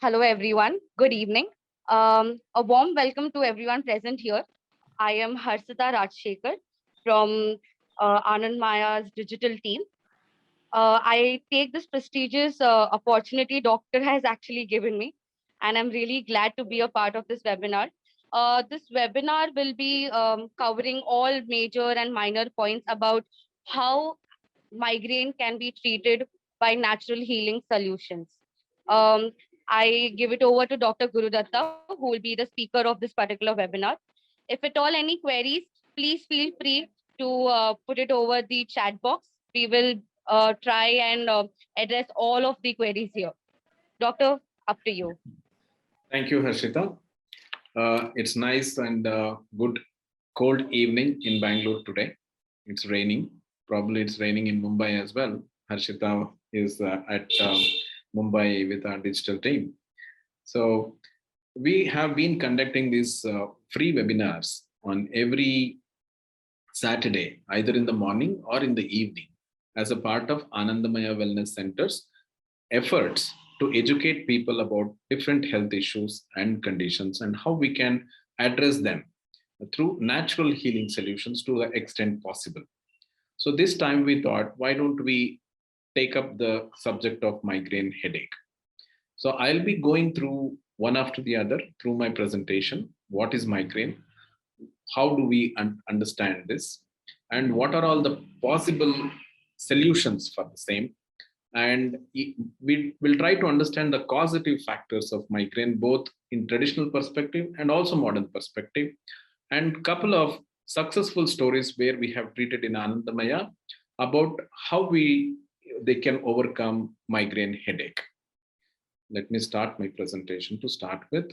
Hello, everyone. Good evening. A warm welcome to everyone present here. I am Harsita Rajshekar from Anandamaya's digital team. I take this prestigious opportunity doctor has actually given me, and I'm really glad to be a part of this webinar. This webinar will be covering all major and minor points about how migraine can be treated by natural healing solutions. Um, I give it over to Dr. Gurudatta, who will be the speaker of this particular webinar. If at all any queries, please feel free to put it over the chat box. We will try and address all of the queries here. Doctor, up to you. Thank you, Harshita. It's nice and good cold evening in Bangalore today. It's raining. Probably it's raining in Mumbai as well. Harshita is at Mumbai with our digital team. So we have been conducting these free webinars on every Saturday, either in the morning or in the evening, as a part of Anandamaya Wellness Center's efforts to educate people about different health issues and conditions and how we can address them through natural healing solutions to the extent possible. So this time we thought, why don't we take up the subject of migraine headache? So I'll be going through one after the other through my presentation. What is migraine? How do we understand this? And what are all the possible solutions for the same? And we will try to understand the causative factors of migraine, both in traditional perspective and also modern perspective, and a couple of successful stories where we have treated in Anandamaya about how they can overcome migraine headache. Let me start my presentation to start with.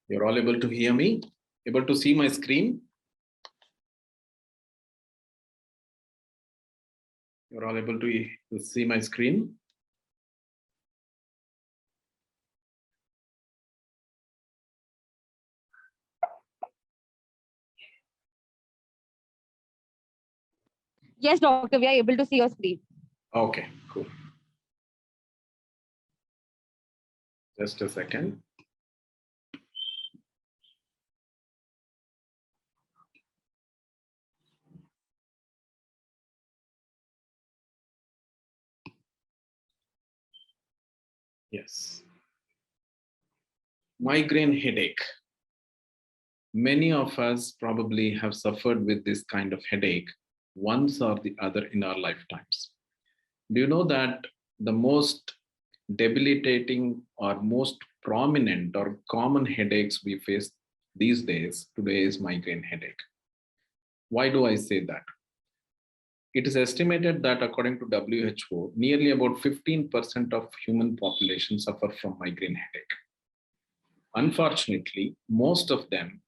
You're all able to hear me? Able to see my screen? You're all able to see my screen? Yes, doctor, we are able to see your screen. Okay, cool. Just a second. Yes. Migraine headache. Many of us probably have suffered with this kind of headache once or the other in our lifetimes. Do you know that the most debilitating or most prominent or common headaches we face these days today is migraine headache? Why do I say that? It is estimated that according to WHO, nearly about 15% of human population suffer from migraine headache. Unfortunately, most of them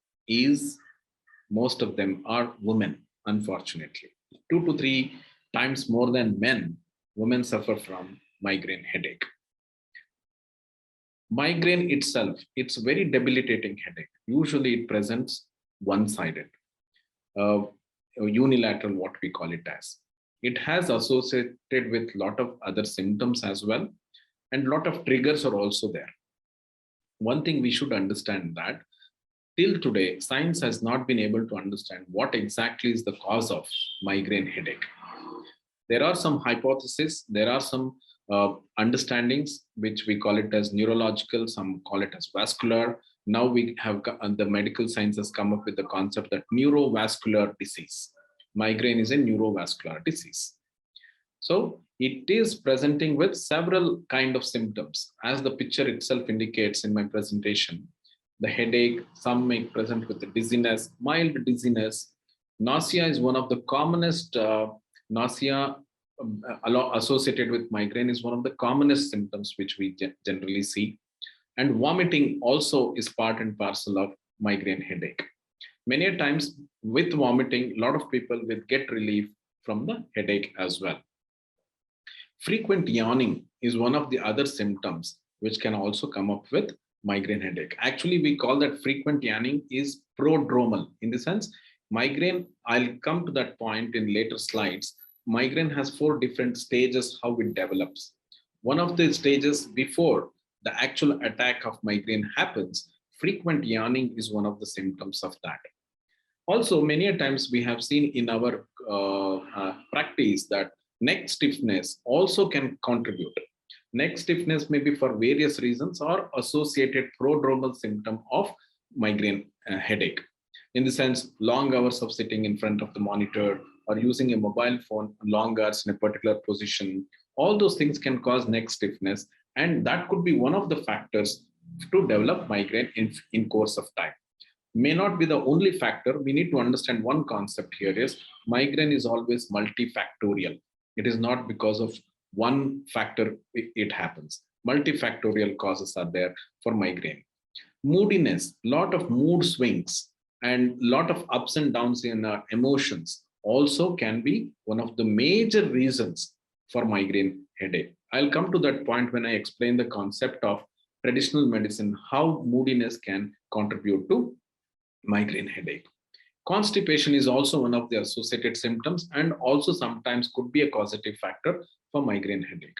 are women, unfortunately. 2 to 3 times more than men, women suffer from migraine headache. Migraine itself, it's a very debilitating headache. Usually it presents one-sided, unilateral, what we call it as. It has associated with a lot of other symptoms as well, and a lot of triggers are also there. One thing we should understand that till today, science has not been able to understand what exactly is the cause of migraine headache. There are some hypotheses, there are some understandings, which we call it as neurological, some call it as vascular. Now we have the medical science has come up with the concept that neurovascular disease. Migraine is a neurovascular disease. So it is presenting with several kind of symptoms. As the picture itself indicates in my presentation, the headache, some may present with the dizziness, mild dizziness. Nausea is one of the commonest, nausea associated with migraine is one of the commonest symptoms which we generally see. And vomiting also is part and parcel of migraine headache. Many times with vomiting, a lot of people will get relief from the headache as well. Frequent yawning is one of the other symptoms which can also come up with migraine headache. Actually, we call that frequent yawning is prodromal. In the sense, migraine, I'll come to that point in later slides. Migraine has 4 different stages how it develops. One of the stages before the actual attack of migraine happens, frequent yawning is one of the symptoms of that. Also, many a times we have seen in our practice that neck stiffness also can contribute. Neck stiffness may be for various reasons or associated prodromal symptom of migraine headache. In the sense, long hours of sitting in front of the monitor or using a mobile phone long hours in a particular position, all those things can cause neck stiffness, and that could be one of the factors to develop migraine in course of time. May not be the only factor. We need to understand one concept here is migraine is always multifactorial. It is not because of one factor it happens. Multifactorial causes are there for migraine. Moodiness, lot of mood swings and lot of ups and downs in our emotions also can be one of the major reasons for migraine headache. I'll come to that point when I explain the concept of traditional medicine, how moodiness can contribute to migraine headache. Constipation is also one of the associated symptoms and also sometimes could be a causative factor for migraine headache.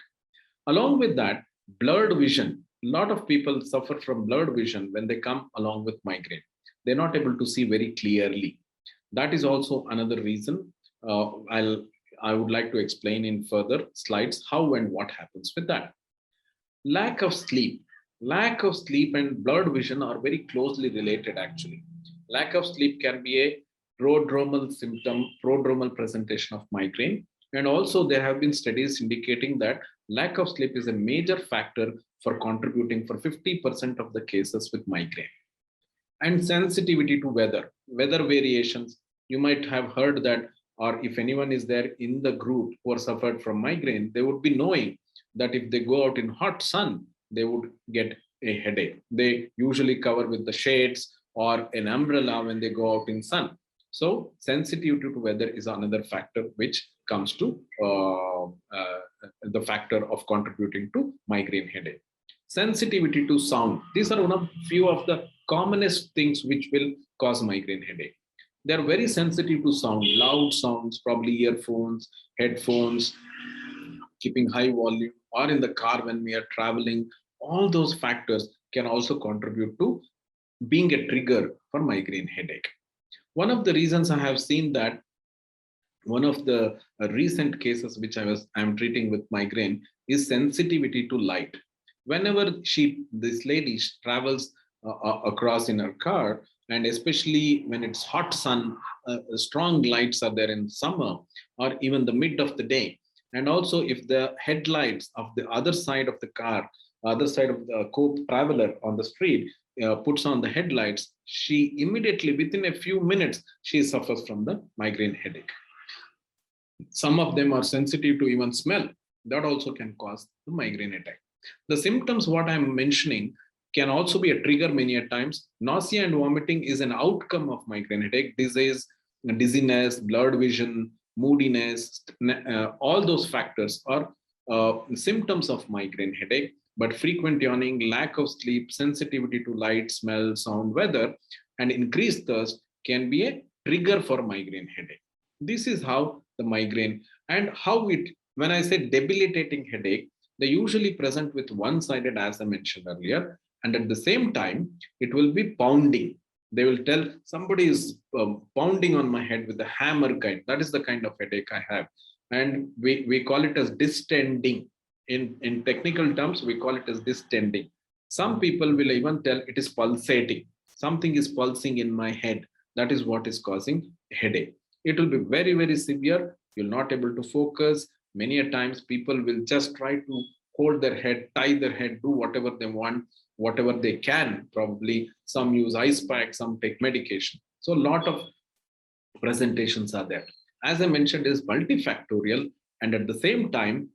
Along with that, blurred vision. A lot of people suffer from blurred vision when they come along with migraine. They're not able to see very clearly. That is also another reason. I would like to explain in further slides how and what happens with that. Lack of sleep. Lack of sleep and blurred vision are very closely related actually. Lack of sleep can be a prodromal symptom, prodromal presentation of migraine. And also there have been studies indicating that lack of sleep is a major factor for contributing for 50% of the cases with migraine. And sensitivity to weather variations. You might have heard that, or if anyone is there in the group who are suffered from migraine, they would be knowing that if they go out in hot sun, they would get a headache. They usually cover with the shades or an umbrella when they go out in sun. So sensitivity to weather is another factor which comes to the factor of contributing to migraine headache. Sensitivity to sound. These are one of few of the commonest things which will cause migraine headache. They are very sensitive to sound, loud sounds, probably earphones, headphones, keeping high volume, or in the car when we are traveling. All those factors can also contribute to being a trigger for migraine headache. One of the reasons I have seen that one of the recent cases which I'm treating with migraine is sensitivity to light. Whenever this lady travels across in her car, and especially when it's hot sun, strong lights are there in summer or even the mid of the day. And also if the headlights of the other side of the car, other side of the co-traveler on the street puts on the headlights, she immediately within a few minutes, she suffers from the migraine headache. Some of them are sensitive to even smell. That also can cause the migraine attack. The symptoms what I'm mentioning can also be a trigger many a times. Nausea and vomiting is an outcome of migraine headache. Dizziness, blurred vision, moodiness, all those factors are symptoms of migraine headache. But frequent yawning, lack of sleep, sensitivity to light, smell, sound, weather, and increased thirst can be a trigger for migraine headache. This is how the migraine and how it, when I say debilitating headache, they usually present with one-sided, as I mentioned earlier, and at the same time, it will be pounding. They will tell somebody is pounding on my head with a hammer kind. That is the kind of headache I have. And we call it as distending. In technical terms, we call it as distending. Some people will even tell it is pulsating. Something is pulsing in my head. That is what is causing headache. It will be very, very severe. You're not able to focus. Many a times people will just try to hold their head, tie their head, do whatever they want, whatever they can. Probably some use ice pack, some take medication. So a lot of presentations are there. As I mentioned, is multifactorial, and at the same time,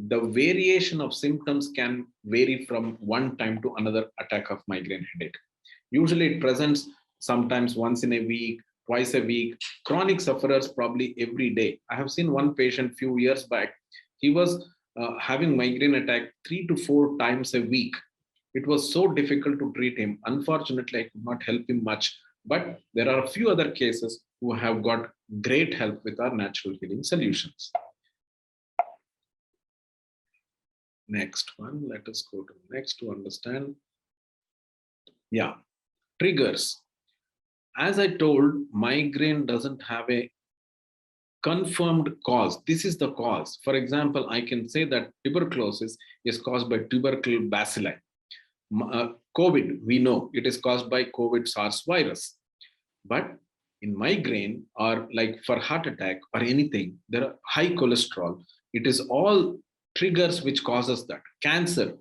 the variation of symptoms can vary from one time to another attack of migraine headache. Usually it presents sometimes once in a week, twice a week. Chronic sufferers probably every day. I have seen one patient few years back. He was having migraine attack 3 to 4 times a week. It was so difficult to treat him. Unfortunately, I could not help him much, but there are a few other cases who have got great help with our natural healing solutions. Next one, let us go to the next to understand. Yeah, triggers. As I told, migraine doesn't have a confirmed cause. This is the cause. For example, I can say that tuberculosis is caused by tubercle bacilli. COVID, we know it is caused by COVID SARS virus. But in migraine or like for heart attack or anything, there are high cholesterol. It is all triggers which causes that. Cancer,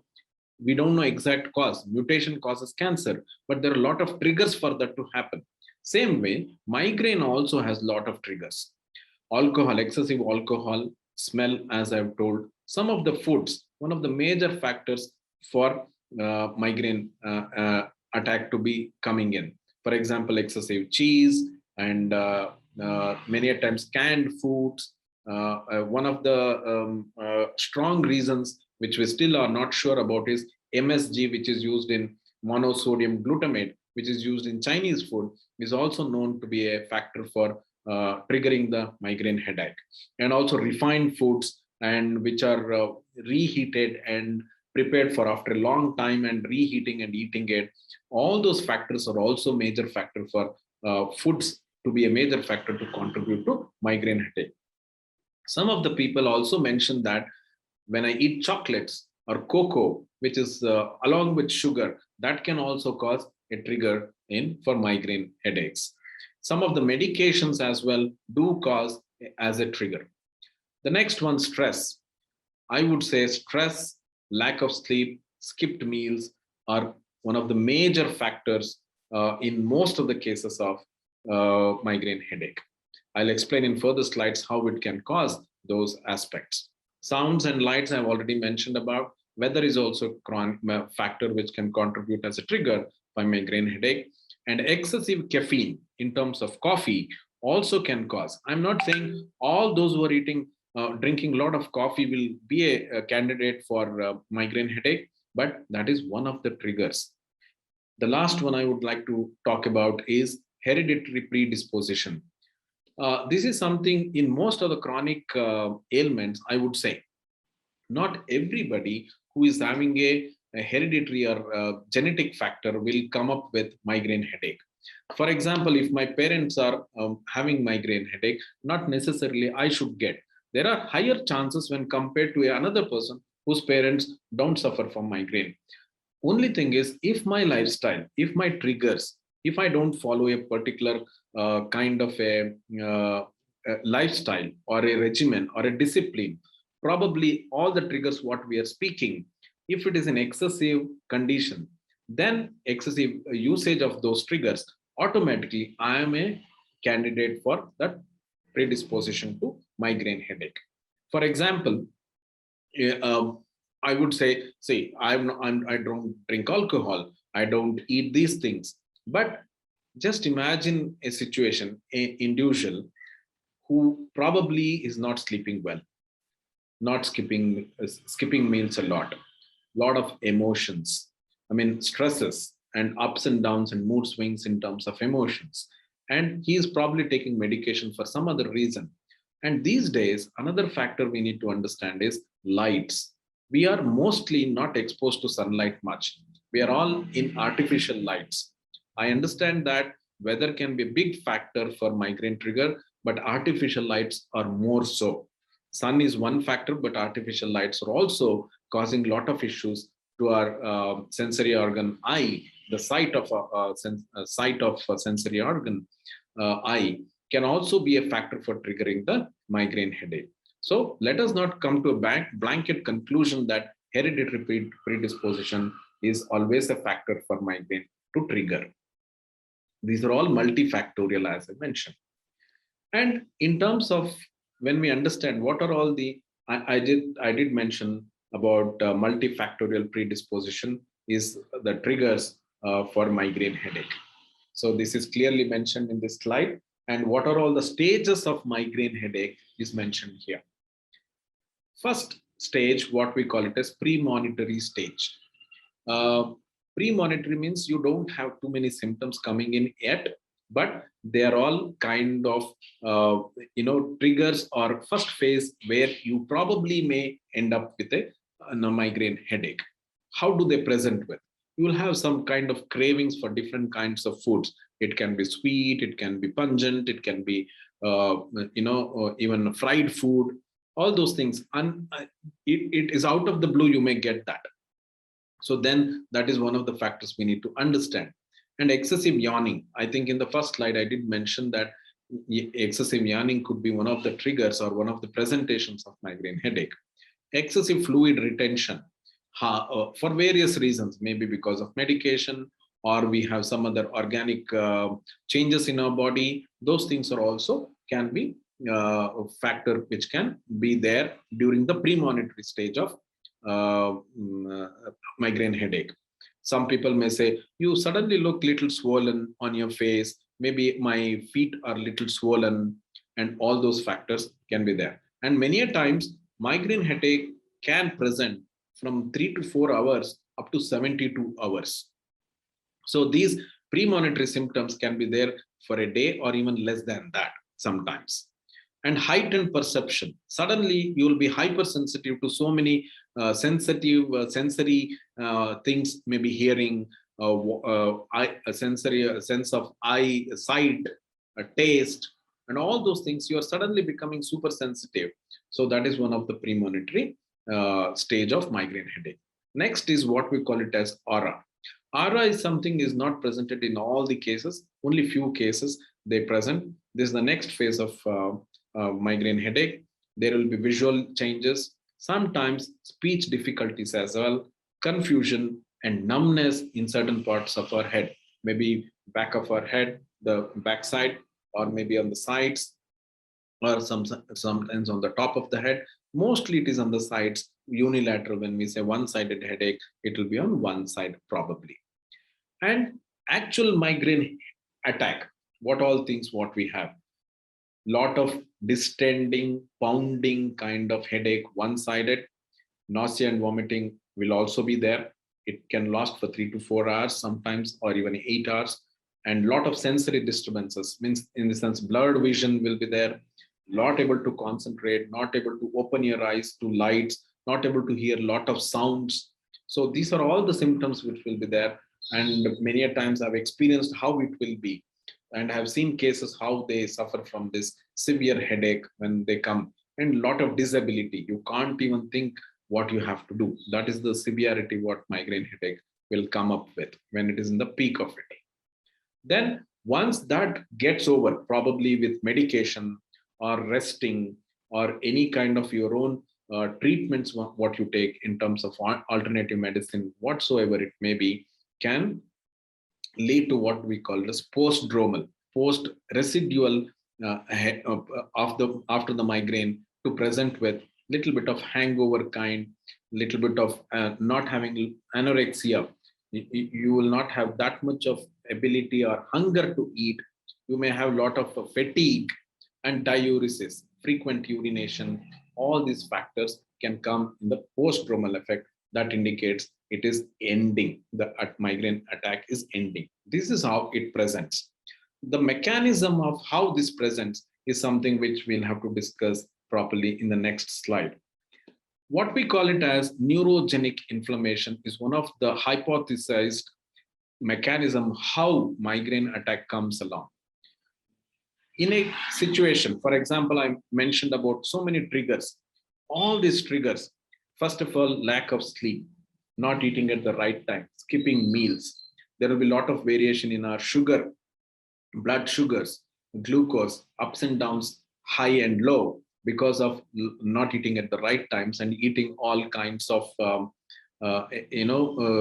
we don't know exact cause. Mutation causes cancer, but there are a lot of triggers for that to happen. Same way, migraine also has a lot of triggers. Alcohol, excessive alcohol, smell, as I've told, some of the foods, one of the major factors for migraine attack to be coming in. For example, excessive cheese and many a times canned foods. One of the strong reasons which we still are not sure about is MSG, which is used in monosodium glutamate, which is used in Chinese food, is also known to be a factor for triggering the migraine headache. And also refined foods and which are reheated and prepared for after a long time and reheating and eating it. All those factors are also major factor for foods to be a major factor to contribute to migraine headache. Some of the people also mentioned that when I eat chocolates or cocoa, which is along with sugar, that can also cause a trigger in for migraine headaches. Some of the medications as well do cause as a trigger. The next one, stress. I would say stress, lack of sleep, skipped meals are one of the major factors in most of the cases of migraine headache. I'll explain in further slides how it can cause those aspects. Sounds and lights I've already mentioned about. Weather is also a factor which can contribute as a trigger for migraine headache. And excessive caffeine in terms of coffee also can cause. I'm not saying all those who are drinking a lot of coffee will be a candidate for migraine headache, but that is one of the triggers. The last one I would like to talk about is hereditary predisposition. This is something in most of the chronic ailments, I would say. Not everybody who is having a hereditary or genetic factor will come up with migraine headache. For example, if my parents are having migraine headache, not necessarily I should get. There are higher chances when compared to another person whose parents don't suffer from migraine. Only thing is, if my lifestyle, if my triggers, if I don't follow a particular kind of a lifestyle or a regimen or a discipline, probably all the triggers what we are speaking, if it is an excessive condition, then excessive usage of those triggers, automatically I am a candidate for that predisposition to migraine headache. For example, I would say, I don't drink alcohol, I don't eat these things, but just imagine a situation, an individual who probably is not sleeping well, not skipping meals a lot of emotions. I mean, stresses and ups and downs and mood swings in terms of emotions. And he is probably taking medication for some other reason. And these days, another factor we need to understand is lights. We are mostly not exposed to sunlight much. We are all in artificial lights. I understand that weather can be a big factor for migraine trigger, but artificial lights are more so. Sun is one factor, but artificial lights are also causing a lot of issues to our sensory organ eye. The sight of a sensory organ eye can also be a factor for triggering the migraine headache. So let us not come to a blanket conclusion that hereditary predisposition is always a factor for migraine to trigger. These are all multifactorial, as I mentioned. And in terms of when we understand what are all the, I did mention about multifactorial predisposition is the triggers for migraine headache. So this is clearly mentioned in this slide. And what are all the stages of migraine headache is mentioned here. First stage, what we call it as premonitory stage. Premonitory means you don't have too many symptoms coming in yet, but they are all kind of triggers or first phase where you probably may end up with a migraine headache. How do they present with? You will have some kind of cravings for different kinds of foods. It can be sweet, it can be pungent, it can be even fried food, all those things. And it is out of the blue, you may get that. So then that is one of the factors we need to understand. And excessive yawning, I think in the first slide I did mention that excessive yawning could be one of the triggers or one of the presentations of migraine headache. Excessive fluid retention, for various reasons, maybe because of medication or we have some other organic changes in our body. Those things are also can be a factor which can be there during the premonitory stage of migraine headache. Some people may say, you suddenly look little swollen on your face, maybe my feet are little swollen, and all those factors can be there. And many a times migraine headache can present from 3 to 4 hours up to 72 hours. So these premonitory symptoms can be there for a day or even less than that sometimes. And heightened perception. Suddenly you will be hypersensitive to so many sensory things, maybe hearing, a sense of eye, sight, taste, and all those things. You are suddenly becoming super sensitive. So that is one of the premonitory stage of migraine headache. Next is what we call it as aura. Aura is something is not presented in all the cases, only few cases they present. This is the next phase of migraine headache. There will be visual changes, sometimes speech difficulties as well, confusion and numbness in certain parts of our head, maybe back of our head, the backside, or maybe on the sides, or sometimes on the top of the head. Mostly it is on the sides, unilateral. When we say one-sided headache, it will be on one side probably. And actual migraine attack, what all things what we have? Lot of distending, pounding kind of headache, one-sided. Nausea and vomiting will also be there. It can last for 3 to 4 hours sometimes, or even 8 hours. And lot of sensory disturbances, means in the sense blurred vision will be there, not able to concentrate, not able to open your eyes to lights, not able to hear lot of sounds. So these are all the symptoms which will be there. And many a times I've experienced how it will be, and have seen cases how they suffer from this severe headache when they come, and a lot of disability. You can't even think what you have to do. That is the severity what migraine headache will come up with when it is in the peak of it. Then once that gets over, probably with medication or resting or any kind of your own treatments, what you take in terms of alternative medicine, whatsoever it may be, can lead to what we call as post-dromal, post-residual after the migraine, to present with little bit of hangover kind, little bit of not having anorexia. You will not have that much of ability or hunger to eat. You may have a lot of fatigue and diuresis, frequent urination. All these factors can come in the post-dromal effect. That indicates it is ending. The migraine attack is ending. This is how it presents. The mechanism of how this presents is something which we'll have to discuss properly in the next slide. What we call it as neurogenic inflammation is one of the hypothesized mechanism how migraine attack comes along. In a situation, for example, I mentioned about so many triggers. All these triggers, first of all, lack of sleep, not eating at the right time, skipping meals. There will be a lot of variation in our sugar, blood sugars, glucose, ups and downs, high and low, because of not eating at the right times and eating all kinds of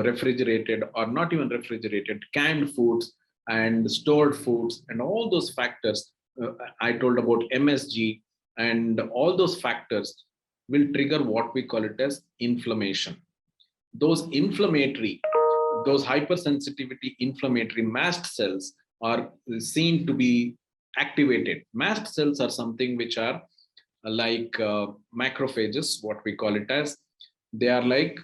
refrigerated or not even refrigerated, canned foods and stored foods, and all those factors. I told about MSG, and all those factors will trigger what we call it as inflammation. Those hypersensitivity inflammatory mast cells are seen to be activated. Mast cells are something which are like macrophages, what we call it as. They are like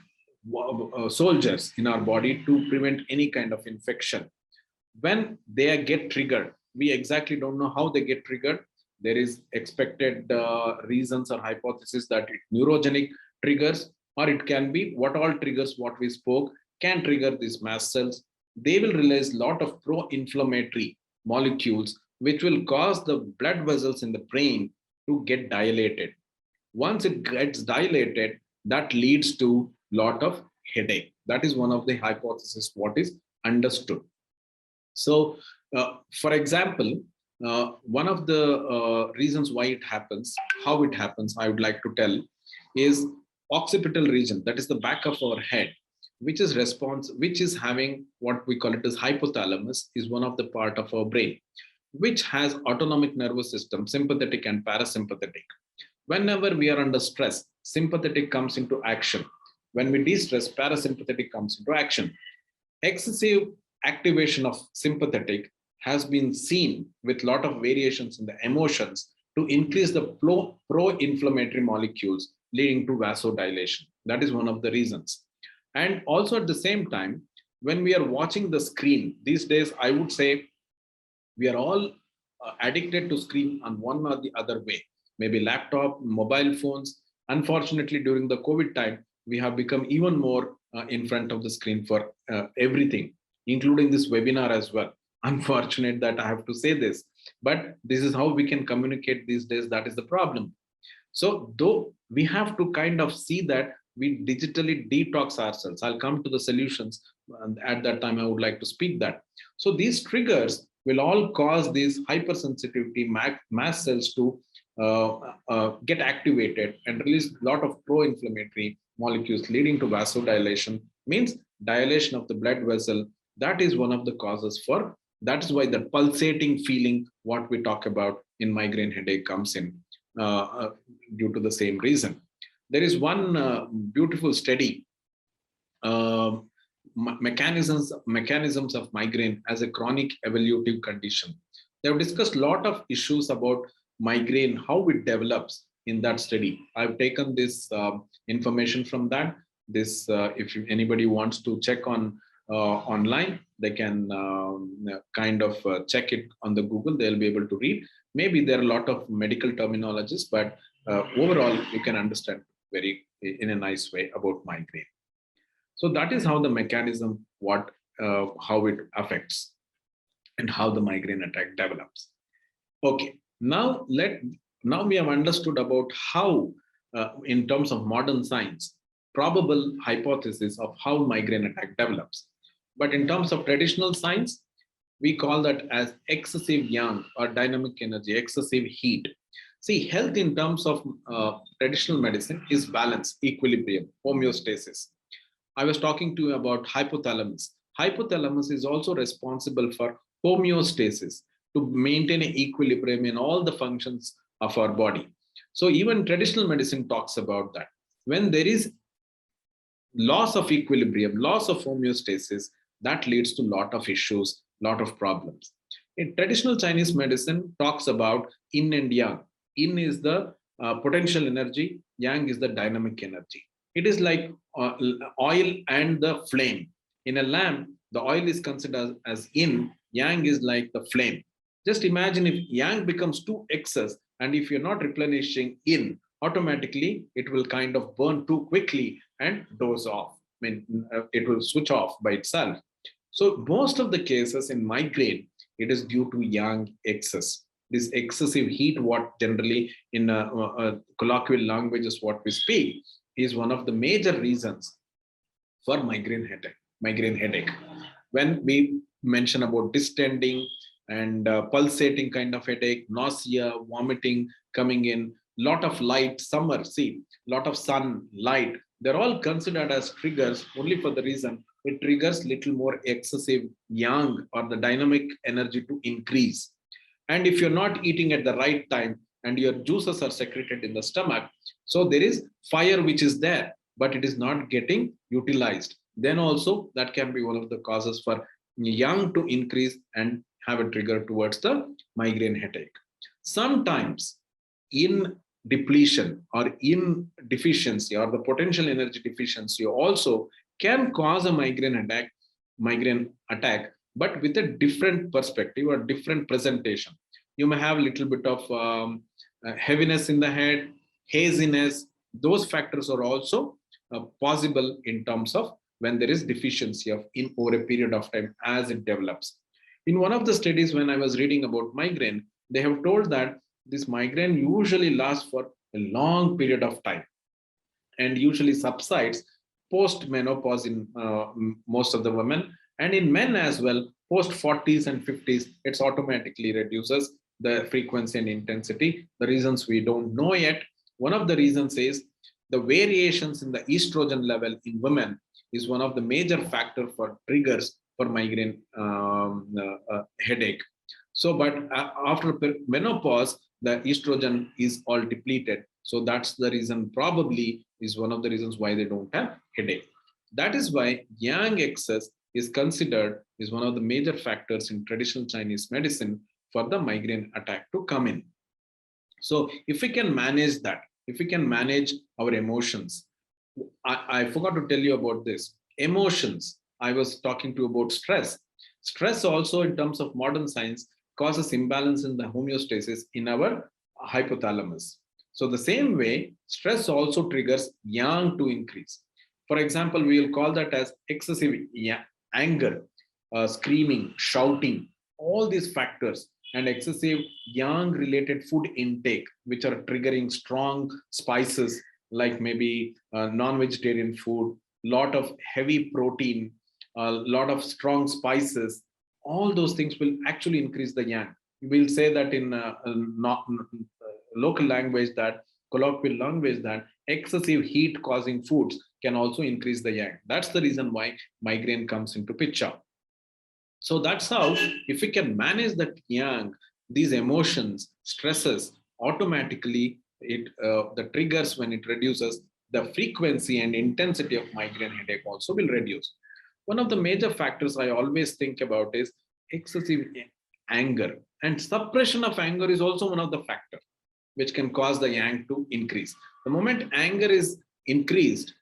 soldiers in our body to prevent any kind of infection. When they get triggered, we exactly don't know how they get triggered. There is expected reasons or hypothesis that it neurogenic triggers, or it can be what all triggers what we spoke can trigger these mast cells. They will release a lot of pro-inflammatory molecules, which will cause the blood vessels in the brain to get dilated. Once it gets dilated, that leads to lot of headache. That is one of the hypotheses what is understood. So, for example, one of the reasons why it happens, how it happens, I would like to tell, is occipital region. That is the back of our head, which is having what we call it as hypothalamus, is one of the part of our brain, which has autonomic nervous system, sympathetic and parasympathetic. Whenever we are under stress, sympathetic comes into action. When we de-stress, parasympathetic comes into action. Excessive activation of sympathetic has been seen with a lot of variations in the emotions to increase the pro-inflammatory molecules leading to vasodilation. That is one of the reasons. And also at the same time, when we are watching the screen, these days, I would say we are all addicted to screen on one or the other way, maybe laptop, mobile phones. Unfortunately, during the COVID time, we have become even more in front of the screen for everything, including this webinar as well. Unfortunate that I have to say this, but this is how we can communicate these days. That is the problem. So though we have to kind of see that we digitally detox ourselves. I'll come to the solutions, and at that time I would like to speak that. So these triggers will all cause these hypersensitivity mast cells to get activated and release a lot of pro-inflammatory molecules leading to vasodilation, means dilation of the blood vessel. That is one of the causes for, that is why the pulsating feeling what we talk about in migraine headache comes in due to the same reason. There is one beautiful study, mechanisms of migraine as a chronic evolutive condition. They have discussed a lot of issues about migraine, how it develops in that study. I've taken this information from that. This, if anybody wants to check on online, they can kind of check it on the Google. They'll be able to read. Maybe there are a lot of medical terminologies, but overall you can understand very in a nice way about migraine. So that is how the mechanism, how it affects and how the migraine attack develops. Okay, now we have understood about how, in terms of modern science, probable hypothesis of how migraine attack develops. But in terms of traditional science, we call that as excessive yang or dynamic energy, excessive heat. See, health in terms of traditional medicine is balance, equilibrium, homeostasis. I was talking to you about hypothalamus. Hypothalamus is also responsible for homeostasis, to maintain an equilibrium in all the functions of our body. So even traditional medicine talks about that. When there is loss of equilibrium, loss of homeostasis, that leads to a lot of issues, lot of problems. In traditional Chinese medicine talks about yin and yang. Yin is the potential energy, yang is the dynamic energy. It is like oil and the flame. In a lamp, the oil is considered as yin, yang is like the flame. Just imagine if yang becomes too excess, and if you're not replenishing yin, automatically it will kind of burn too quickly and doze off. I mean, it will switch off by itself. So most of the cases in migraine, it is due to yang excess. This excessive heat, what generally in colloquial language is what we speak, is one of the major reasons for migraine headache. When we mention about distending and pulsating kind of headache, nausea, vomiting coming in, lot of light, summer, see, lot of sun, light, they're all considered as triggers only for the reason it triggers little more excessive yang or the dynamic energy to increase. And if you're not eating at the right time and your juices are secreted in the stomach, so there is fire which is there, but it is not getting utilized. Then also that can be one of the causes for yang to increase and have a trigger towards the migraine headache. Sometimes in depletion or in deficiency or the potential energy deficiency also can cause a migraine attack, but with a different perspective or different presentation. You may have a little bit of heaviness in the head, haziness. Those factors are also possible in terms of when there is deficiency of in over a period of time as it develops. In one of the studies, when I was reading about migraine, they have told that this migraine usually lasts for a long period of time and usually subsides post menopause in most of the women, and in men as well. Post 40s and 50s, it's automatically reduces the frequency and intensity. The reasons we don't know yet. One of the reasons is the variations in the estrogen level in women is one of the major factor for triggers for migraine headache. So, but after menopause, the estrogen is all depleted. So that's the reason, probably is one of the reasons why they don't have headache. That is why yang excess is considered is one of the major factors in traditional Chinese medicine for the migraine attack to come in. So if we can manage that, if we can manage our emotions, I forgot to tell you about this. Emotions, I was talking to about stress. Stress also in terms of modern science causes imbalance in the homeostasis in our hypothalamus. So the same way, stress also triggers yang to increase. For example, we will call that as excessive anger, screaming, shouting, all these factors, and excessive yang related food intake, which are triggering strong spices like maybe non-vegetarian food, lot of heavy protein, a lot of strong spices. All those things will actually increase the yang. We'll say that in local language, that colloquial language, that excessive heat causing foods can also increase the yang. That's the reason why migraine comes into picture. So that's how, if we can manage that yang, these emotions, stresses, automatically the triggers, when it reduces, the frequency and intensity of migraine headache also will reduce. One of the major factors I always think about is excessive anger, and suppression of anger is also one of the factors which can cause the yang to increase. The moment anger is increased,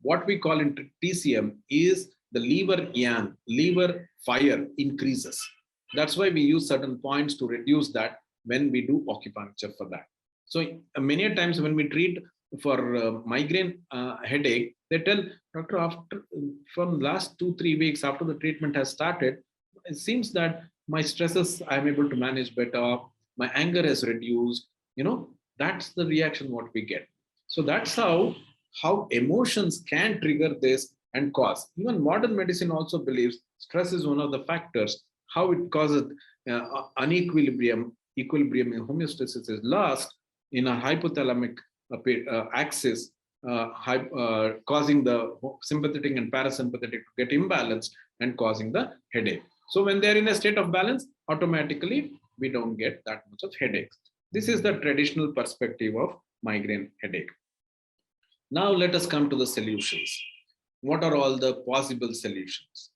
what we call in TCM is the liver yang, liver fire increases. That's why we use certain points to reduce that when we do acupuncture for that. So many times when we treat for migraine headache, they tell, doctor, after from last 2-3 weeks after the treatment has started, it seems that my stresses I'm able to manage better, my anger has reduced. That's the reaction what we get. So that's how emotions can trigger this and cause. Even modern medicine also believes stress is one of the factors, how it causes unequilibrium, equilibrium in homeostasis is lost in a hypothalamic axis, causing the sympathetic and parasympathetic to get imbalanced and causing the headache. So when they're in a state of balance, automatically we don't get that much of headaches. This is the traditional perspective of migraine headache. Now let us come to the solutions. What are all the possible solutions?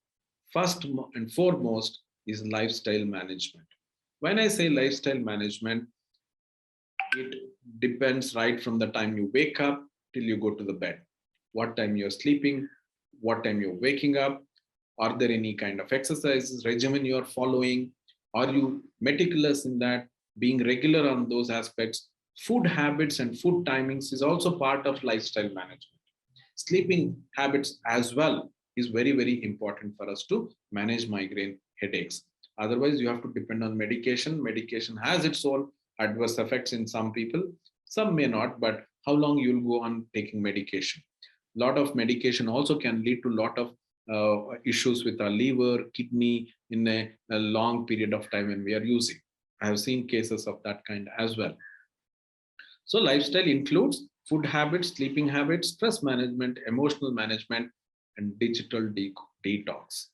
First and foremost is lifestyle management. When I say lifestyle management, it depends right from the time you wake up till you go to the bed. What time you're sleeping, what time you're waking up, are there any kind of exercises, regimen you're following? Are you meticulous in that, being regular on those aspects? Food habits and food timings is also part of lifestyle management. Sleeping habits as well is very, very important for us to manage migraine headaches. Otherwise, you have to depend on medication. Medication has its own adverse effects in some people, some may not, but how long you'll go on taking medication. A lot of medication also can lead to a lot of issues with our liver, kidney in a long period of time when we are using. I have seen cases of that kind as well. So lifestyle includes food habits, sleeping habits, stress management, emotional management, and digital detox.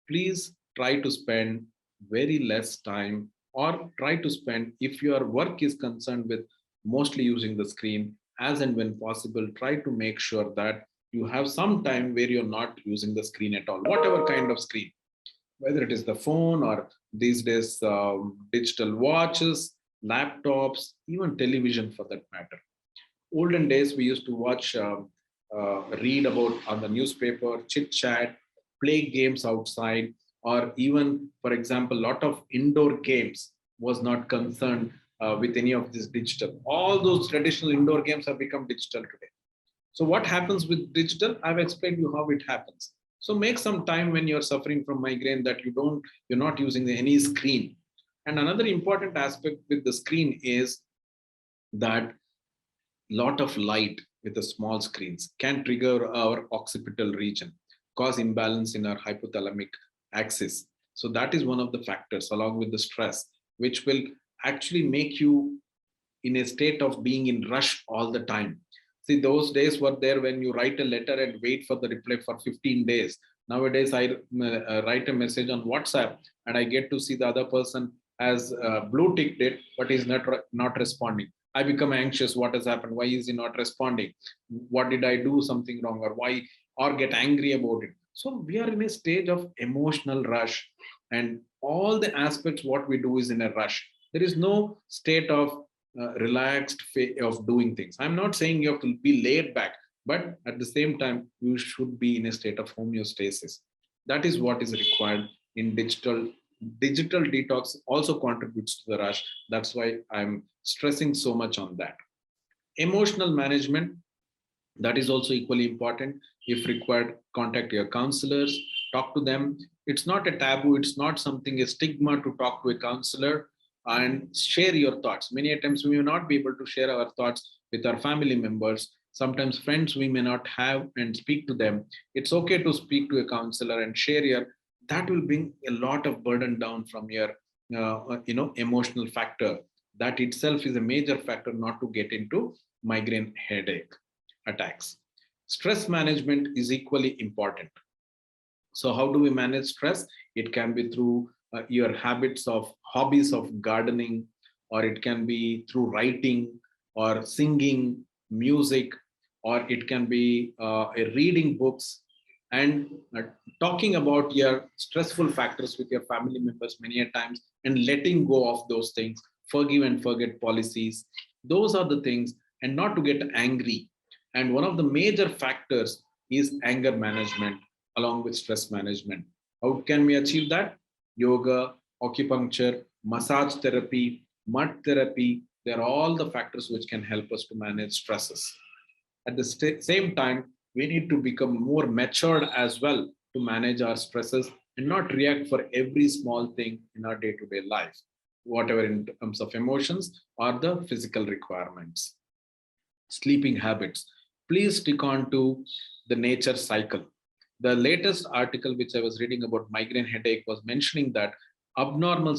Please try to spend very less time, or try to spend, if your work is concerned with mostly using the screen, as and when possible, try to make sure that you have some time where you're not using the screen at all, whatever kind of screen, whether it is the phone or these days digital watches, laptops, even television for that matter. Olden days, we used to watch, read about on the newspaper, chit chat, play games outside, or even, for example, lot of indoor games was not concerned with any of this digital. All those traditional indoor games have become digital today. So what happens with digital? I've explained you how it happens. So make some time when you're suffering from migraine that you're not using any screen. And another important aspect with the screen is that lot of light with the small screens can trigger our occipital region, cause imbalance in our hypothalamic axis. So that is one of the factors, along with the stress, which will actually make you in a state of being in rush all the time. See, those days were there when you write a letter and wait for the reply for 15 days. Nowadays, I write a message on WhatsApp and I get to see the other person has blue ticked it, but is not responding. I become anxious. What has happened? Why is he not responding? What did I do something wrong, or why, or get angry about it? So we are in a stage of emotional rush, and all the aspects what we do is in a rush. There is no state of relaxed of doing things. I'm not saying you have to be laid back, but at the same time, you should be in a state of homeostasis. That is what is required in digital. Digital detox also contributes to the rush. That's why I'm stressing so much on that. Emotional management, that is also equally important. If required, contact your counselors, talk to them. It's not a taboo, it's not something, a stigma to talk to a counselor and share your thoughts. Many times we may not be able to share our thoughts with our family members. Sometimes friends we may not have and speak to them. It's okay to speak to a counselor and share your, that will bring a lot of burden down from your emotional factor. That itself is a major factor not to get into migraine headache attacks. Stress management is equally important. So how do we manage stress? It can be through your habits of hobbies of gardening, or it can be through writing or singing, music, or it can be reading books and talking about your stressful factors with your family members many a times and letting go of those things, forgive and forget policies. Those are the things, and not to get angry. And one of the major factors is anger management along with stress management. How can we achieve that? Yoga, acupuncture, massage therapy, mud therapy, they're all the factors which can help us to manage stresses. At the same time, we need to become more matured as well to manage our stresses and not react for every small thing in our day-to-day life, whatever in terms of emotions or the physical requirements. Sleeping habits. Please stick on to the nature cycle. The latest article which I was reading about migraine headache was mentioning that abnormal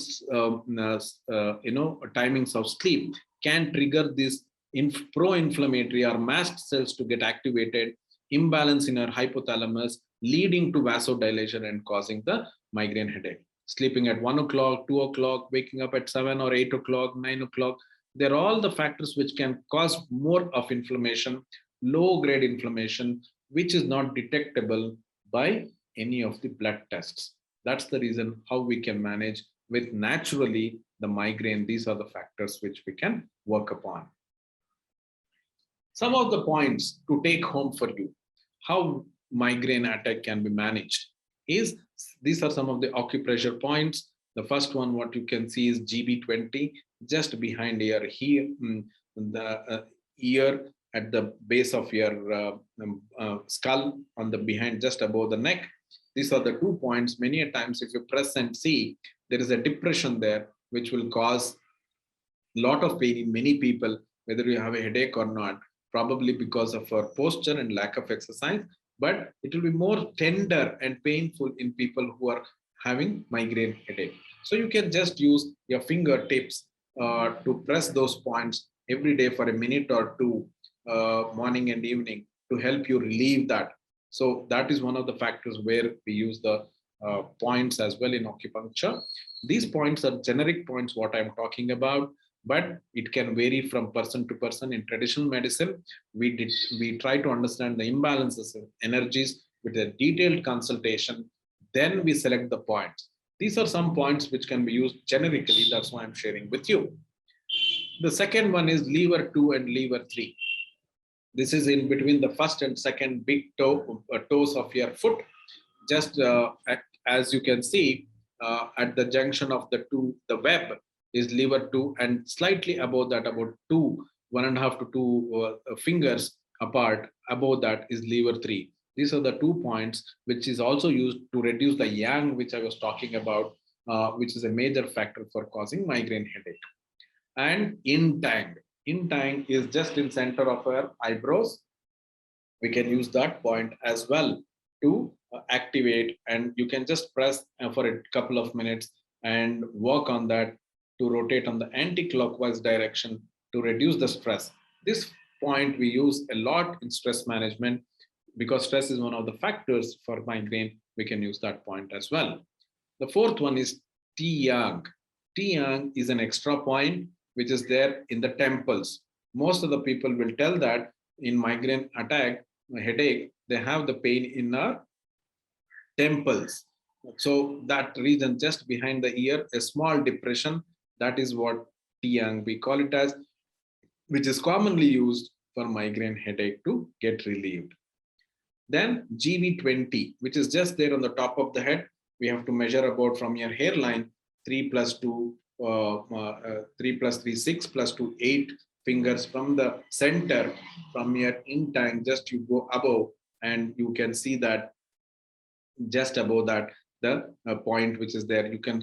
timings of sleep can trigger these pro-inflammatory or mast cells to get activated, imbalance in our hypothalamus, leading to vasodilation and causing the migraine headache. Sleeping at 1 o'clock, 2 o'clock, waking up at 7 or 8 o'clock, 9 o'clock, they're all the factors which can cause more of inflammation, low grade inflammation, which is not detectable by any of the blood tests. That's the reason how we can manage with naturally the migraine. These are the factors which we can work upon. Some of the points to take home for you, how migraine attack can be managed, is these are some of the acupressure points. The first one, what you can see is GB20, just behind your here, the ear at the base of your skull, on the behind, just above the neck. These are the 2 points. Many a times, if you press and see, there is a depression there, which will cause a lot of pain in many people, whether you have a headache or not, probably because of our posture and lack of exercise. But it will be more tender and painful in people who are having migraine headache. So you can just use your fingertips to press those points every day for a minute or two, morning and evening, to help you relieve that. So that is one of the factors where we use the points as well in acupuncture. These points are generic points, what I'm talking about, but it can vary from person to person. In traditional medicine, we try to understand the imbalances of energies with a detailed consultation. Then we select the points. These are some points which can be used generically. That's why I'm sharing with you. The second one is lever 2 and lever 3. This is in between the first and second big toes of your foot. Just as you can see, at the junction of the two, the web is lever 2, and slightly above that, about 1.5 to 2 fingers apart, above that is lever 3. These are the 2 points which is also used to reduce the yang, which I was talking about, which is a major factor for causing migraine headache. And intang. Intang is just in center of our eyebrows. We can use that point as well to activate, and you can just press for a couple of minutes and work on that to rotate on the anti-clockwise direction to reduce the stress. This point we use a lot in stress management because stress is one of the factors for migraine. We can use that point as well. The fourth one is T-yang. T-yang is an extra point which is there in the temples. Most of the people will tell that in migraine attack, headache, they have the pain in our temples. So that region just behind the ear, a small depression, that is what T-yang we call it as, which is commonly used for migraine headache to get relieved. Then GV20, which is just there on the top of the head. We have to measure about from your hairline 3 plus 2, 3 plus 3, 6 plus 2, 8 fingers from the center, from your intang, just you go above, and you can see that just above that, the point which is there, you can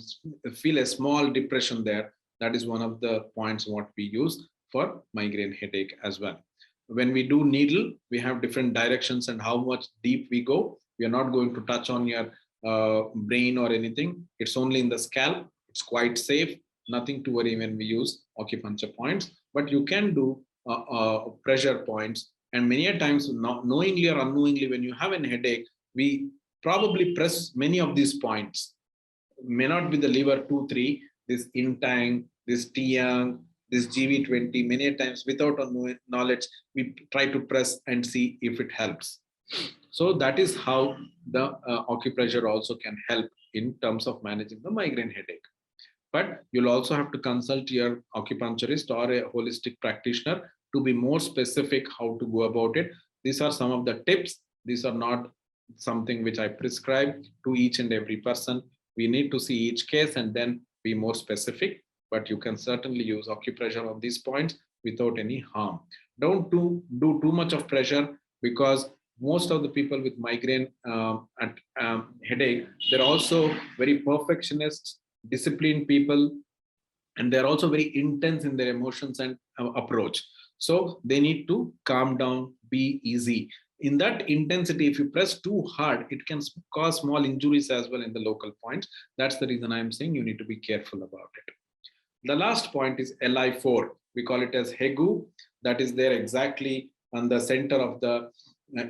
feel a small depression there. That is one of the points what we use for migraine headache as well. When we do needle, we have different directions and how much deep we go. We are not going to touch on your brain or anything. It's only in the scalp. It's quite safe. Nothing to worry when we use acupuncture points. But you can do pressure points. And many a times, not knowingly or unknowingly, when you have a headache, we probably press many of these points. May not be the lever 2, 3, this intang, this T-yang, this GV20, many times without knowledge, we try to press and see if it helps. So that is how the acupressure also can help in terms of managing the migraine headache. But you'll also have to consult your acupuncturist or a holistic practitioner to be more specific how to go about it. These are some of the tips. These are not something which I prescribe to each and every person. We need to see each case and then be more specific. But you can certainly use acupressure on these points without any harm. Don't do too much of pressure, because most of the people with migraine headache, they're also very perfectionists, disciplined people, and they're also very intense in their emotions and approach. So they need to calm down, be easy. In that intensity, if you press too hard, it can cause small injuries as well in the local points. That's the reason I'm saying you need to be careful about it. The last point is Li4. We call it as Hegu. That is there exactly on the center of the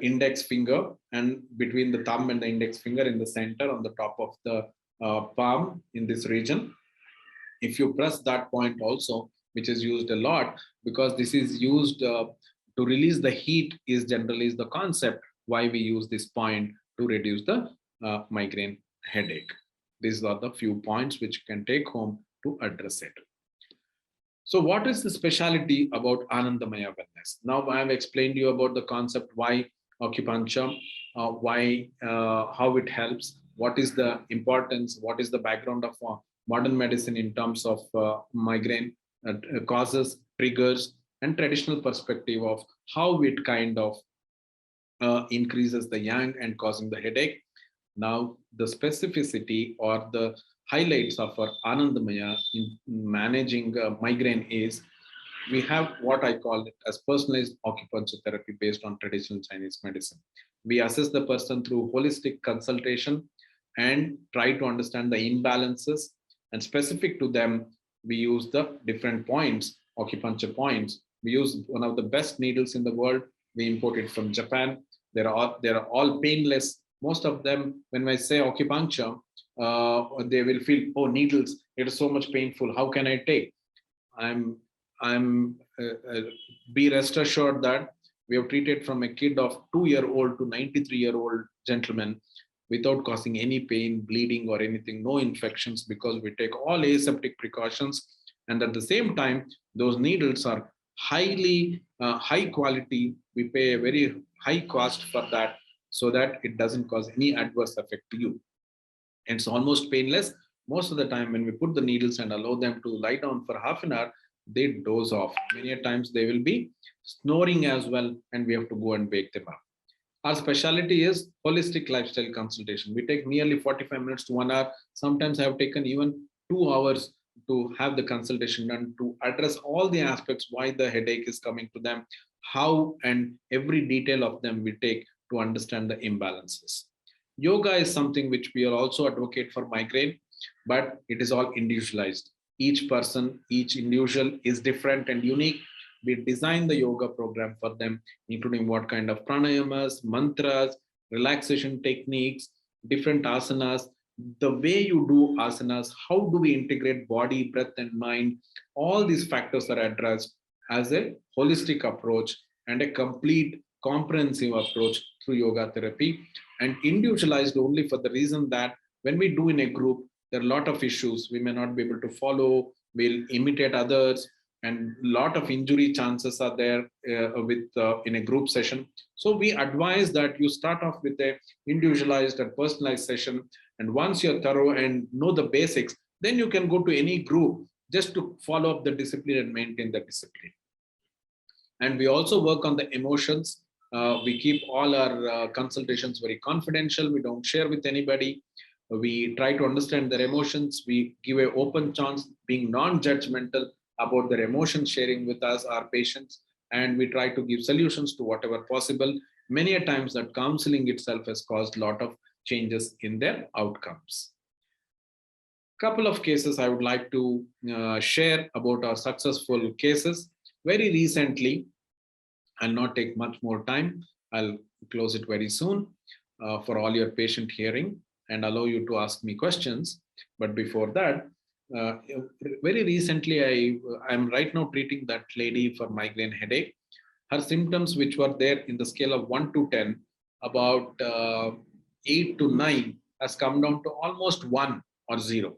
index finger, and between the thumb and the index finger in the center on the top of the palm in this region. If you press that point also, which is used a lot, because this is used to release the heat, is generally is the concept why we use this point to reduce the migraine headache. These are the few points which you can take home to address it. So what is the speciality about Anandamaya Wellness? Now I have explained to you about the concept, why acupuncture, how it helps, what is the importance, what is the background of modern medicine in terms of migraine causes, triggers, and traditional perspective of how it kind of increases the yang and causing the headache. Now the specificity or the highlights of our Anandamaya in managing migraine is, we have what I call it as personalized acupuncture therapy based on traditional Chinese medicine. We assess the person through holistic consultation and try to understand the imbalances, and specific to them, we use the different points, acupuncture points. We use one of the best needles in the world. We import it from Japan. They are all painless. Most of them, when I say acupuncture, they will feel, oh, needles, it is so much painful. How can I take? Be rest assured that we have treated from a kid of 2-year-old to 93-year-old gentleman without causing any pain, bleeding, or anything, no infections, because we take all aseptic precautions And at the same time, those needles are highly high quality. We pay a very high cost for that so that it doesn't cause any adverse effect to you. It's almost painless. Most of the time, when we put the needles and allow them to lie down for half an hour, they doze off. Many times they will be snoring as well, and we have to go and wake them up. Our specialty is holistic lifestyle consultation. We take nearly 45 minutes to 1 hour. Sometimes I have taken even 2 hours to have the consultation done to address all the aspects why the headache is coming to them, how and every detail of them we take to understand the imbalances. Yoga is something which we are also advocate for migraine, but it is all individualized. Each person, each individual is different and unique. We design the yoga program for them, including what kind of pranayamas, mantras, relaxation techniques, different asanas, the way you do asanas, how do we integrate body, breath, and mind. All these factors are addressed as a holistic approach and a complete comprehensive approach through yoga therapy, and individualized only for the reason that when we do in a group, there are a lot of issues. We may not be able to follow, we'll imitate others, and a lot of injury chances are there with in a group session. So we advise that you start off with a individualized and personalized session, and once you're thorough and know the basics, then you can go to any group just to follow up the discipline and maintain the discipline. And we also work on the emotions. We keep all our consultations very confidential. We don't share with anybody. We try to understand their emotions. We give an open chance, being non-judgmental about their emotion sharing with us, our patients, and we try to give solutions to whatever possible. Many a times that counseling itself has caused a lot of changes in their outcomes. Couple of cases I would like to share about our successful cases. Very recently, I'll not take much more time. I'll close it very soon for all your patient hearing and allow you to ask me questions. But before that, very recently, I'm right now treating that lady for migraine headache. Her symptoms, which were there in the scale of 1 to 10, about 8 to 9, has come down to almost 1 or 0.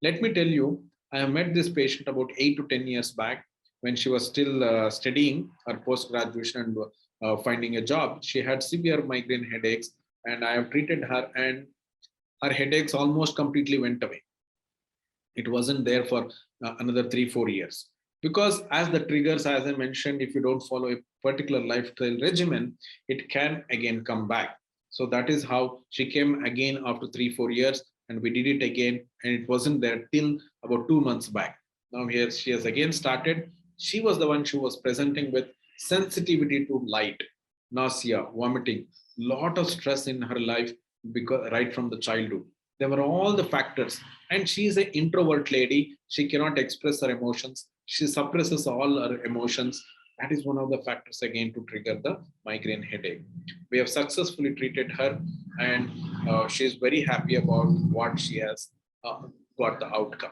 Let me tell you, I have met this patient about 8 to 10 years back when she was still studying her post-graduation and finding a job. She had severe migraine headaches, and I have treated her, and her headaches almost completely went away. It wasn't there for another 3-4 years. Because as the triggers, as I mentioned, if you don't follow a particular lifestyle regimen, it can again come back. So that is how she came again after 3-4 years, and we did it again, and it wasn't there till about 2 months back. Now here she has again started. She was the one who was presenting with sensitivity to light, nausea, vomiting, lot of stress in her life because right from the childhood. There were all the factors, and she is an introvert lady. She cannot express her emotions. She suppresses all her emotions. That is one of the factors again to trigger the migraine headache. We have successfully treated her, and she is very happy about what she has got the outcome.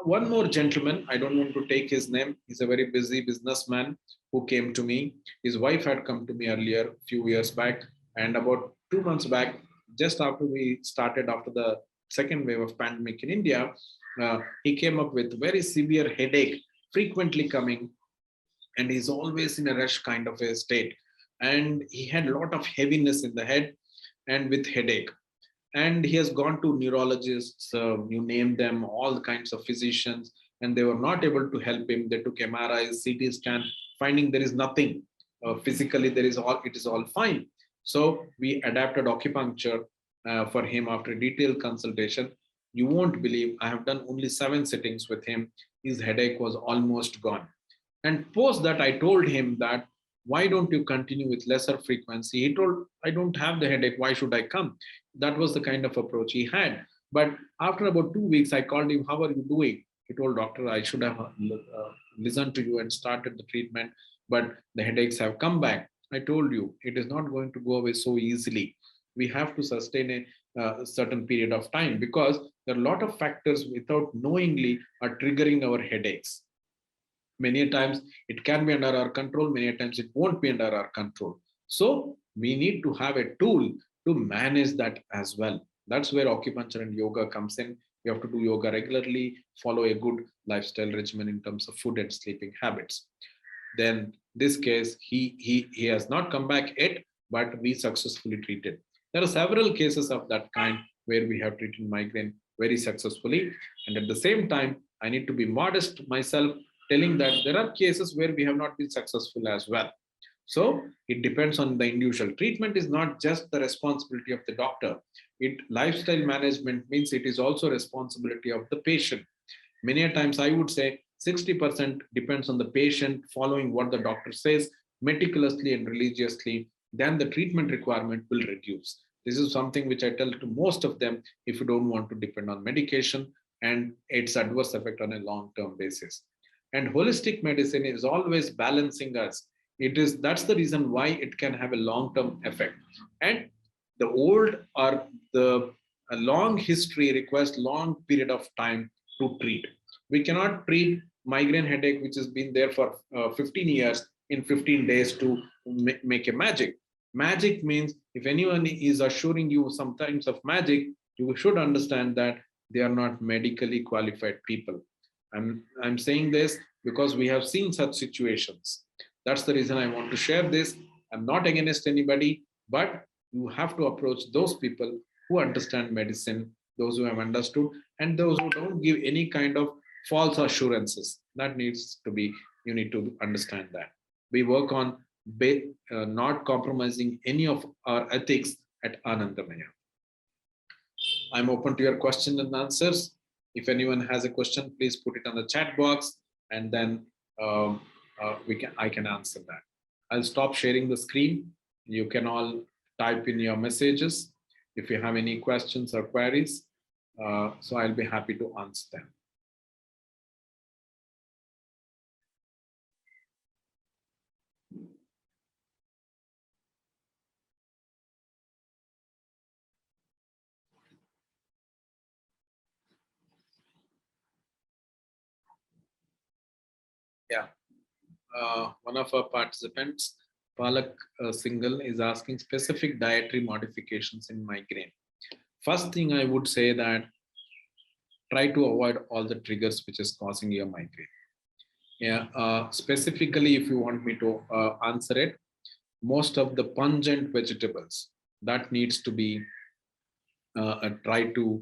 One more gentleman, I don't want to take his name. He's a very busy businessman who came to me. His wife had come to me earlier, a few years back, and about 2 months back, just after we started after the second wave of pandemic in India, he came up with very severe headache, frequently coming, and he's always in a rush kind of a state. And he had a lot of heaviness in the head and with headache. And he has gone to neurologists, you name them, all kinds of physicians, and they were not able to help him. They took MRIs, CT scan, finding there is nothing. Physically, it is all fine. So we adapted acupuncture for him after a detailed consultation. You won't believe, I have done only 7 sittings with him. His headache was almost gone. And post that, I told him that, why don't you continue with lesser frequency? He told, I don't have the headache. Why should I come? That was the kind of approach he had. But after about 2 weeks, I called him, how are you doing? He told, doctor, I should have listened to you and started the treatment, but the headaches have come back. I told you, it is not going to go away so easily. We have to sustain a certain period of time because there are a lot of factors without knowingly are triggering our headaches. Many times it can be under our control, many times it won't be under our control. So we need to have a tool to manage that as well. That's where acupuncture and yoga comes in. You have to do yoga regularly, follow a good lifestyle regimen in terms of food and sleeping habits. Then this case, he has not come back yet, but we successfully treated. There are several cases of that kind where we have treated migraine very successfully. And at the same time, I need to be modest myself, telling that there are cases where we have not been successful as well. So it depends on the individual. Treatment is not just the responsibility of the doctor. It lifestyle management means it is also responsibility of the patient. Many a times I would say 60% depends on the patient following what the doctor says meticulously and religiously, then the treatment requirement will reduce. This is something which I tell to most of them if you don't want to depend on medication and its adverse effect on a long-term basis. And holistic medicine is always balancing us. That's the reason why it can have a long-term effect. And the old or the a long history requires long period of time to treat. We cannot treat migraine headache, which has been there for 15 years, in 15 days to make a magic. Magic means if anyone is assuring you sometimes of magic, you should understand that they are not medically qualified people. I'm saying this because we have seen such situations. That's the reason I want to share this. I'm not against anybody, but you have to approach those people who understand medicine, those who have understood, and those who don't give any kind of false assurances. That needs to be, you need to understand that. We work on not compromising any of our ethics at Anandamaya. I'm open to your questions and answers. If anyone has a question, please put it on the chat box, and then I can answer that. I'll stop sharing the screen. You can all type in your messages if you have any questions or queries. So I'll be happy to answer them. Yeah. One of our participants, Palak Singhal, is asking specific dietary modifications in migraine. First thing I would say that try to avoid all the triggers which is causing your migraine. Yeah, specifically, if you want me to answer it, most of the pungent vegetables that needs to be try to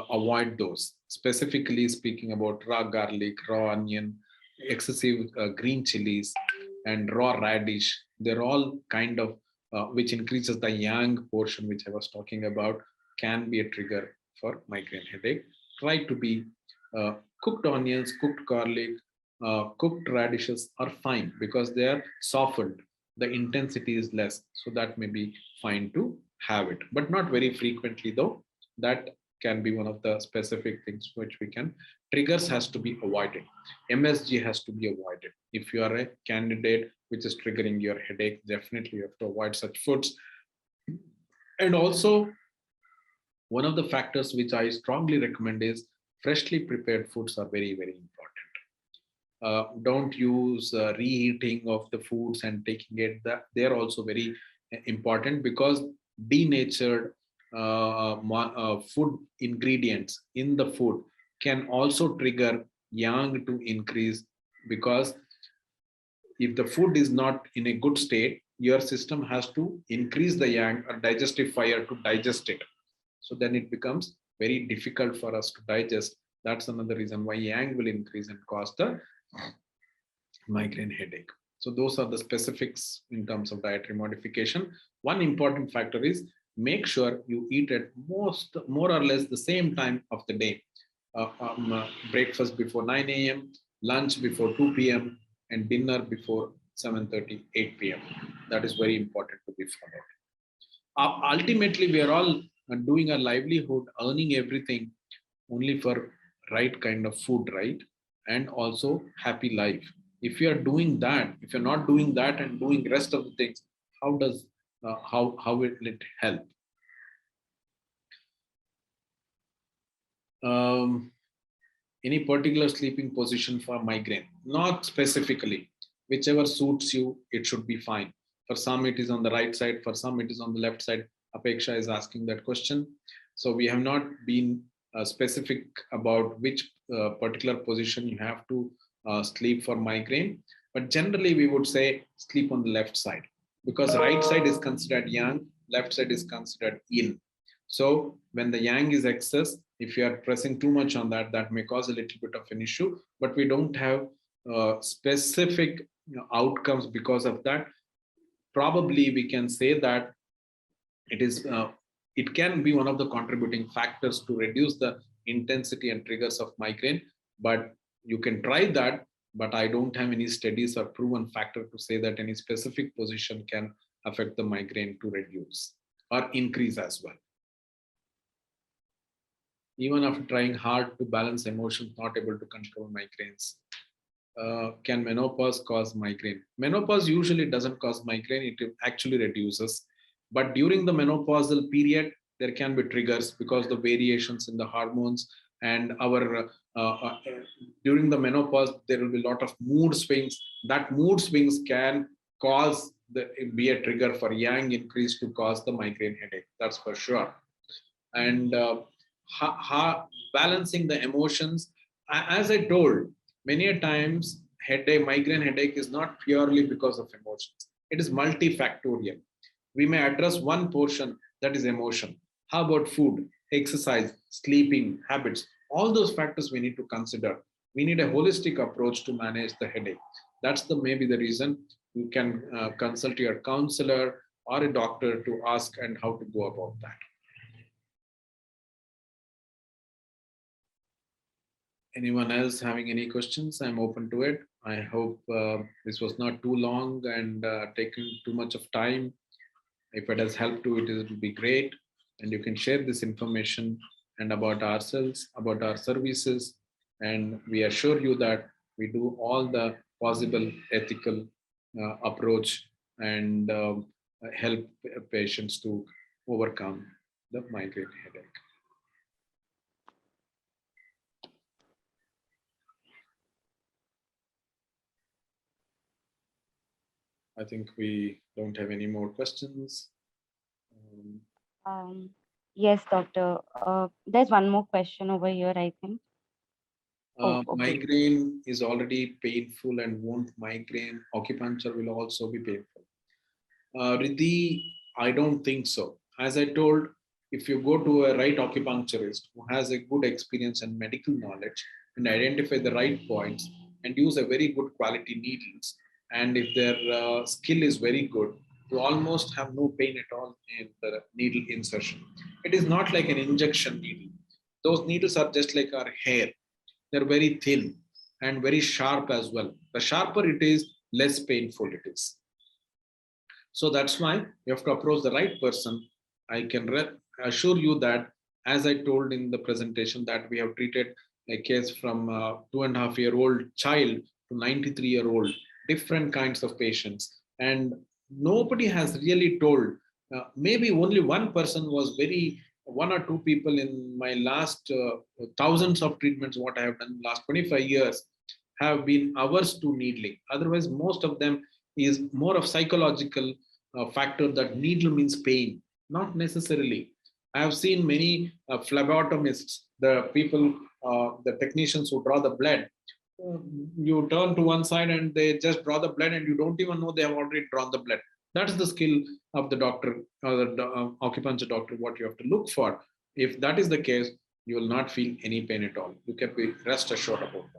avoid those. Specifically speaking about raw garlic, raw onion, excessive green chilies, and raw radish. They're all kind of which increases the yang portion, which I was talking about, can be a trigger for migraine headache. Try to be cooked onions, cooked garlic, cooked radishes are fine because they are softened. The intensity is less, so that may be fine to have it, but not very frequently though. That can be one of the specific things which we can. Triggers has to be avoided. MSG has to be avoided. If you are a candidate which is triggering your headache, definitely you have to avoid such foods. And also, one of the factors which I strongly recommend is freshly prepared foods are very, very important. Don't use reheating of the foods and taking it. That they're also very important because denatured food ingredients in the food can also trigger yang to increase, because if the food is not in a good state, your system has to increase the yang or digestive fire to digest it. So then it becomes very difficult for us to digest. That's another reason why yang will increase and cause the migraine headache. So those are the specifics in terms of dietary modification. One important factor is make sure you eat at more or less the same time of the day. Breakfast before 9 a.m., lunch before 2 p.m., and dinner before 7:30, 8 p.m. That is very important to be followed. Ultimately, we are all doing a livelihood, earning everything only for right kind of food, right? And also happy life. If you are doing that, if you're not doing that and doing rest of the things, how will it help? Any particular sleeping position for migraine? Not specifically. Whichever suits you, it should be fine. For some, it is on the right side. For some, it is on the left side. Apeksha is asking that question. So we have not been specific about which particular position you have to sleep for migraine. But generally, we would say sleep on the left side, because right side is considered yang, left side is considered yin. So when the yang is excess, if you are pressing too much on that, that may cause a little bit of an issue. But we don't have specific outcomes because of that. Probably we can say that it can be one of the contributing factors to reduce the intensity and triggers of migraine. But you can try that, but I don't have any studies or proven factor to say that any specific position can affect the migraine to reduce or increase as well. Even after trying hard to balance emotions, not able to control migraines. Can menopause cause migraine? Menopause usually doesn't cause migraine, it actually reduces. But during the menopausal period, there can be triggers because the variations in the hormones and our during the menopause, there will be a lot of mood swings. That mood swings can cause be a trigger for yang increase to cause the migraine headache. That's for sure. And balancing the emotions, as I told, many a times headache, migraine headache is not purely because of emotions. It is multifactorial. We may address one portion, that is emotion. How about food, exercise, sleeping habits? All those factors we need to consider. We need a holistic approach to manage the headache. That's maybe the reason you can consult your counselor or a doctor to ask and how to go about that. Anyone else having any questions? I'm open to it. I hope this was not too long and taking too much of time. If it has helped to it, it will be great. And you can share this information and about ourselves, about our services. And we assure you that we do all the possible ethical approach and help patients to overcome the migraine headache. I think we don't have any more questions. Yes, doctor. There's one more question over here, I think. Okay. Migraine is already painful, and won't migraine acupuncture will also be painful? Riddhi, I don't think so. As I told, if you go to a right acupuncturist who has a good experience and medical knowledge and identify the right points and use a very good quality needles, and if their skill is very good, you almost have no pain at all in the needle insertion. It is not like an injection needle. Those needles are just like our hair. They're very thin and very sharp as well. The sharper it is, less painful it is. So that's why you have to approach the right person. I can assure you that, as I told in the presentation, that we have treated a case from a 2.5-year-old child to 93-year-old, different kinds of patients. And nobody has really told, maybe only one person was one or two people in my last thousands of treatments, what I have done in the last 25 years, have been averse to needling. Otherwise, most of them is more of psychological factor that needle means pain. Not necessarily. I have seen many phlebotomists, the people, the technicians who draw the blood. You turn to one side and they just draw the blood, and you don't even know they have already drawn the blood. That's the skill of the doctor or the acupuncture doctor, what you have to look for. If that is the case, you will not feel any pain at all. You can be rest assured about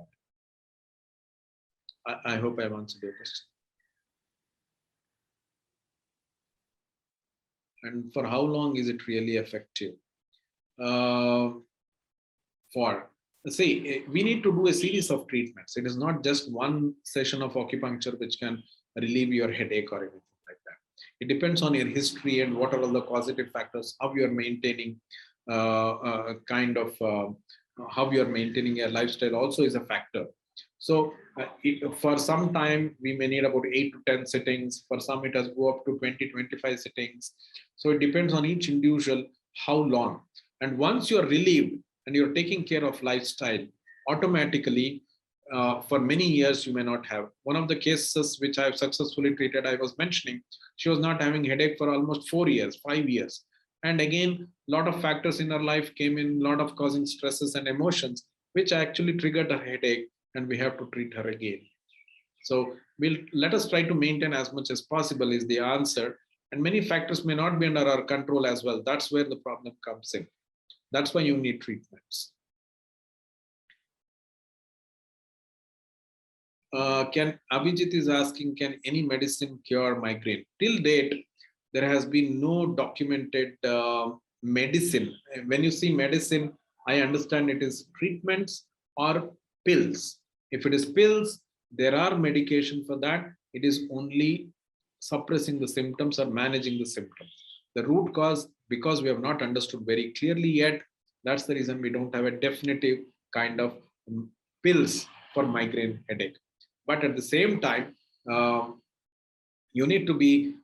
that. I hope I've answered your question. And for how long is it really effective? We need to do a series of treatments. It is not just one session of acupuncture which can relieve your headache or anything like that. It depends on your history and what are all the causative factors, how you are maintaining how you are maintaining your lifestyle also is a factor. So for some time, we may need about 8 to 10 sittings. For some, it has go up to 20, 25 sittings. So it depends on each individual how long. And once you're relieved and you're taking care of lifestyle, automatically, for many years, you may not have. One of the cases which I have successfully treated, I was mentioning, she was not having headache for almost 4 years, 5 years. And again, a lot of factors in our life came in, a lot of causing stresses and emotions, which actually triggered a headache, and we have to treat her again. So we'll let us try to maintain as much as possible is the answer. And many factors may not be under our control as well. That's where the problem comes in. That's why you need treatments. Can Abhijit is asking, can any medicine cure migraine? Till date, there has been no documented medicine. When you see medicine, I understand it is treatments or pills. If it is pills, there are medication for that. It is only suppressing the symptoms or managing the symptoms. The root cause, because we have not understood very clearly yet, that's the reason we don't have a definitive kind of pills for migraine headache. But at the same time, you need to be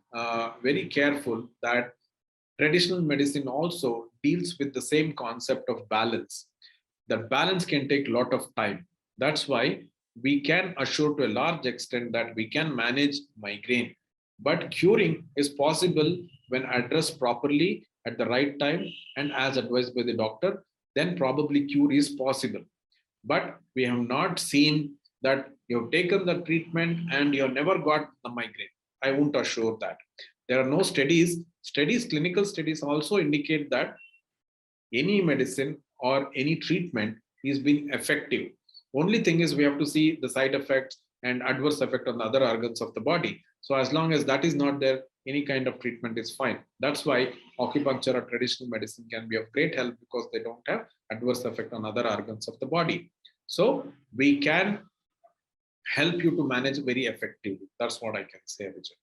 very careful that traditional medicine also deals with the same concept of balance. That balance can take a lot of time. That's why we can assure to a large extent that we can manage migraine. But curing is possible when addressed properly at the right time and as advised by the doctor, then probably cure is possible. But we have not seen that you've taken the treatment and you've never got the migraine. I won't assure that. There are no studies. Clinical studies also indicate that any medicine or any treatment is being effective. Only thing is we have to see the side effects and adverse effect on the other organs of the body. So as long as that is not there, any kind of treatment is fine. That's why acupuncture or traditional medicine can be of great help, because they don't have adverse effect on other organs of the body. So we can help you to manage very effectively. That's what I can say, Vijay.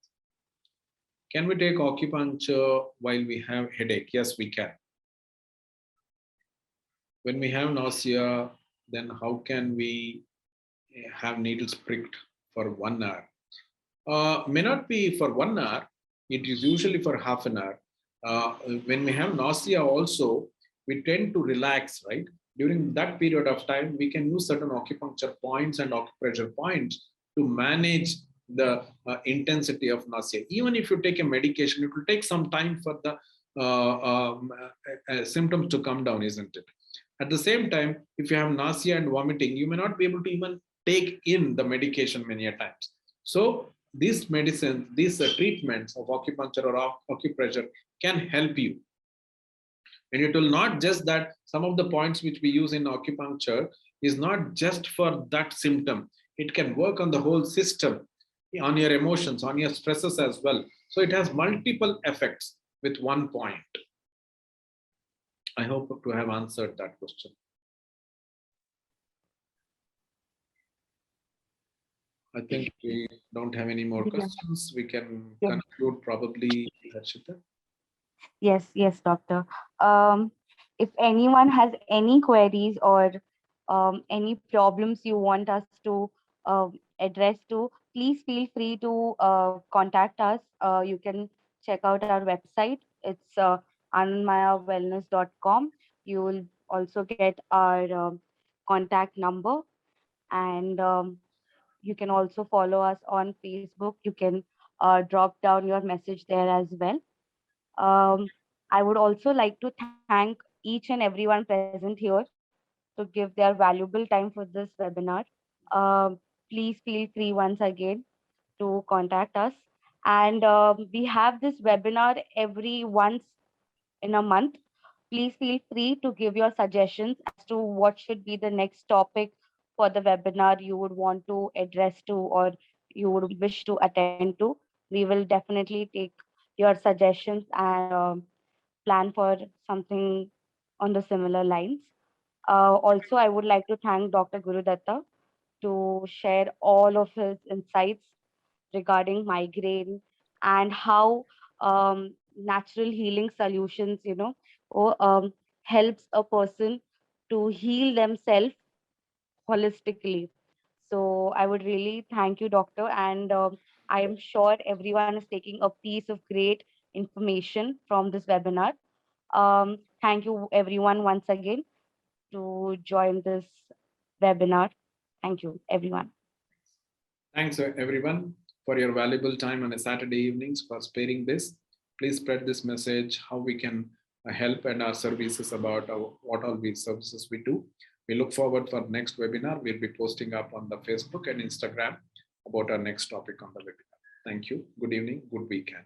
Can we take acupuncture while we have headache? Yes, we can. When we have nausea, then how can we have needles pricked for 1 hour? May not be for 1 hour. It is usually for half an hour. When we have nausea also, we tend to relax, right? During that period of time, we can use certain acupuncture points and acupressure points to manage the intensity of nausea. Even if you take a medication, it will take some time for the symptoms to come down, isn't it? At the same time, if you have nausea and vomiting, you may not be able to even take in the medication many a times. So these medicines, these treatments of acupuncture or acupressure can help you. And it will not just that some of the points which we use in acupuncture is not just for that symptom. It can work on the whole system, on your emotions, on your stresses as well. So it has multiple effects with one point. I hope to have answered that question. I think we don't have any more questions. We can conclude probably, Harshita. Yes, doctor. Um, if anyone has any queries or any problems you want us to address to, please feel free to contact us. You can check out our website. It's anandmayawellness.com. You will also get our contact number, and you can also follow us on Facebook. You can drop down your message there as well. Um, I would also like to thank each and everyone present here to give their valuable time for this webinar. Please feel free once again to contact us. And we have this webinar every once in a month. Please feel free to give your suggestions as to what should be the next topic for the webinar you would want to address to or you would wish to attend to. We will definitely take your suggestions and plan for something on the similar lines. Also, I would like to thank Dr. Gurudatta to share all of his insights regarding migraine and how natural healing solutions, helps a person to heal themselves holistically. So I would really thank you, doctor, and I am sure everyone is taking a piece of great information from this webinar. Thank you, everyone, once again to join this webinar. Thank you, everyone. Thanks, everyone, for your valuable time on a Saturday evenings for sparing this. Please spread this message, how we can help and our services about what all we services we do. We look forward for next webinar. We'll be posting up on the Facebook and Instagram about our next topic on the webinar. Thank you. Good evening. Good weekend.